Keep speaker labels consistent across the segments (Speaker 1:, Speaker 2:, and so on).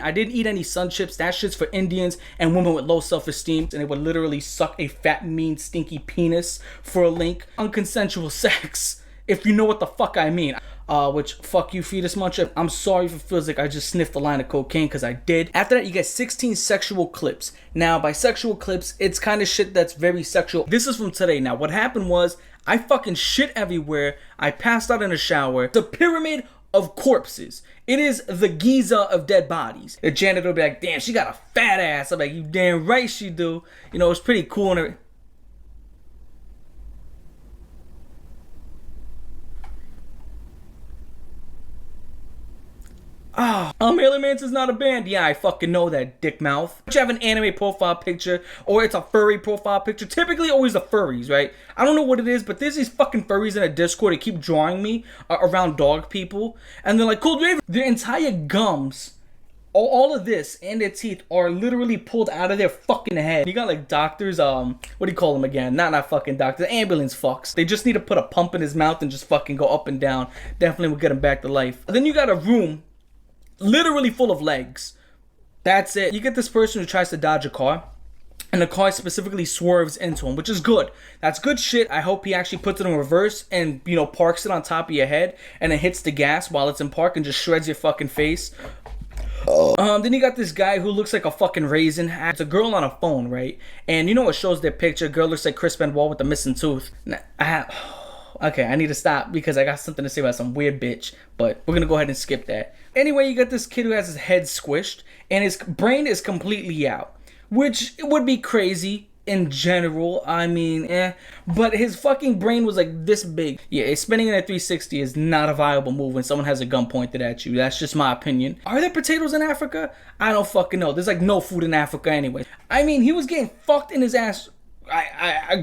Speaker 1: I didn't eat any sun chips. That shit's for Indians and women with low self-esteem. And they would literally suck a fat, mean, stinky penis for a link. Unconsensual sex, if you know what the fuck I mean. Which, fuck you, fetus muncher. I'm sorry if it feels like I just sniffed a line of cocaine, because I did. After that, you get 16 sexual clips. Now, by sexual clips, it's kind of shit that's very sexual. This is from today. Now, what happened was, I fucking shit everywhere. I passed out in the shower. The pyramid of corpses. It is the Giza of dead bodies. The janitor will be like, damn, she got a fat ass. I'm like, you damn right she do. You know, it's pretty cool and everything. Marilyn Manson's not a band. Yeah, I fucking know that, dick mouth. You have an anime profile picture, or it's a furry profile picture. Typically, always the furries, right? I don't know what it is, but there's these fucking furries in a Discord that keep drawing me around dog people. And they're like, Coldraven, their entire gums, all of this, and their teeth are literally pulled out of their fucking head. You got like doctors, what do you call them again? Not fucking doctors, ambulance fucks. They just need to put a pump in his mouth and just fucking go up and down. Definitely will get him back to life. And then you got a room literally full of legs. That's it. You get this person who tries to dodge a car, and the car specifically swerves into him, which is good. That's good shit. I hope he actually puts it in reverse and, you know, parks it on top of your head and then hits the gas while it's in park and just shreds your fucking face. Then you got this guy who looks like a fucking raisin. It's a girl on a phone, right? And you know what shows their picture? Girl looks like Chris Benoit with a missing tooth. Okay, I need to stop because I got something to say about some weird bitch, but we're gonna go ahead and skip that. Anyway, you got this kid who has his head squished and his brain is completely out, which would be crazy in general. I mean, but his fucking brain was like this big. Yeah, spinning in a 360 is not a viable move when someone has a gun pointed at you. That's just my opinion. Are there potatoes in Africa? I don't fucking know. There's like no food in Africa anyway. I mean, he was getting fucked in his ass.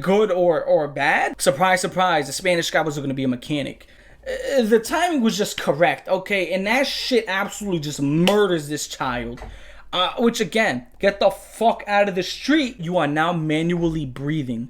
Speaker 1: Good or bad? Surprise, surprise, the Spanish guy was going to be a mechanic. The timing was just correct, okay? And that shit absolutely just murders this child. Which again, get the fuck out of the street. You are now manually breathing.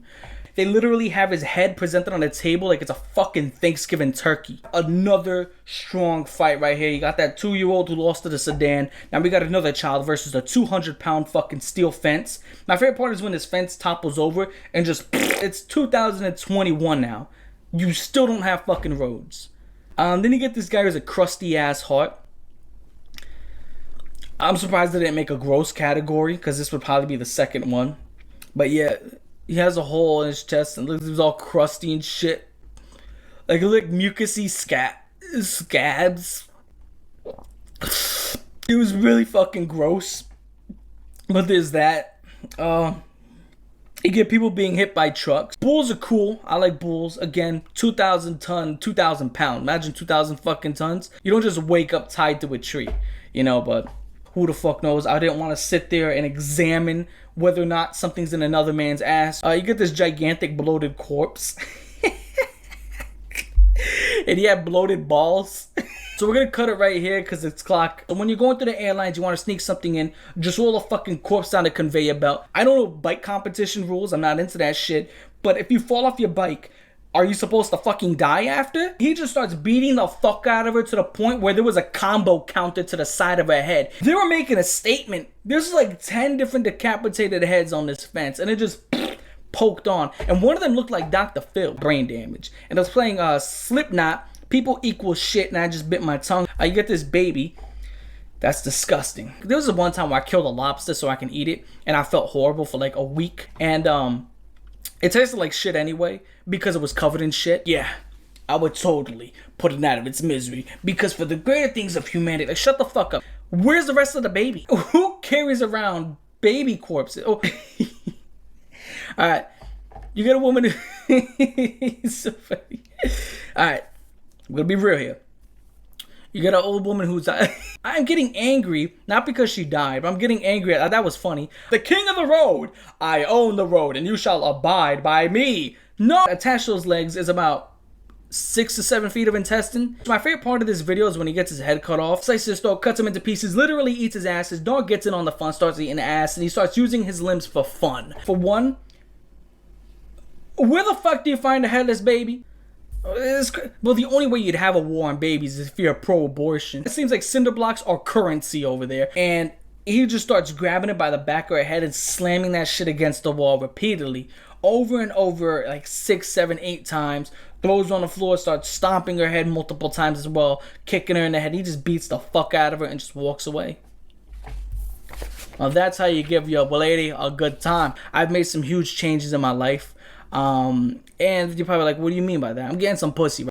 Speaker 1: They literally have his head presented on a table like it's a fucking Thanksgiving turkey. Another strong fight right here. You got that 2-year-old who lost to the sedan. Now we got another child versus a 200-pound fucking steel fence. My favorite part is when this fence topples over and just, it's 2021 now. You still don't have fucking roads. Then you get this guy who's a crusty ass heart. I'm surprised they didn't make a gross category because this would probably be the second one. But yeah, he has a hole in his chest and looks like he's all crusty and shit. Like mucousy scabs. It was really fucking gross. But there's that. You get people being hit by trucks. Bulls are cool. I like bulls. Again, 2,000 pound. Imagine 2,000 fucking tons. You don't just wake up tied to a tree, you know, but who the fuck knows? I didn't want to sit there and examine whether or not something's in another man's ass. You get this gigantic bloated corpse. And he had bloated balls. So we're going to cut it right here because it's clock. So when you're going through the airlines, you want to sneak something in, just roll a fucking corpse down the conveyor belt. I don't know bike competition rules. I'm not into that shit. But if you fall off your bike, are you supposed to fucking die after? He just starts beating the fuck out of her to the point where there was a combo counter to the side of her head. They were making a statement. There's like 10 different decapitated heads on this fence, and it just poked on. And one of them looked like Dr. Phil, brain damage. And I was playing Slipknot, People Equal Shit, and I just bit my tongue. You get this baby. That's disgusting. There was one time where I killed a lobster so I can eat it, and I felt horrible for like a week. And it tasted like shit anyway because it was covered in shit. Yeah, I would totally put it out of its misery because for the greater things of humanity, like shut the fuck up. Where's the rest of the baby? Who carries around baby corpses? Oh. All right, you get a woman who it's so funny. All right, I'm gonna be real here. You got an old woman who's I'm getting angry, not because she died, but I'm getting angry at that was funny. The king of the road, I own the road, and you shall abide by me. No, attached to those legs is about 6 to 7 feet of intestine. My favorite part of this video is when he gets his head cut off, slices his throat, cuts him into pieces, literally eats his ass. His dog gets in on the fun, starts eating ass, and he starts using his limbs for fun. For one, where the fuck do you find a headless baby? Well, the only way you'd have a war on babies is if you're pro-abortion. It seems like cinder blocks are currency over there. And he just starts grabbing it by the back of her head and slamming that shit against the wall repeatedly. Over and over, like 6, 7, 8 times. Throws her on the floor, starts stomping her head multiple times as well. Kicking her in the head. He just beats the fuck out of her and just walks away. Well, that's how you give your lady a good time. I've made some huge changes in my life. And you're probably like, what do you mean by that? I'm getting some pussy.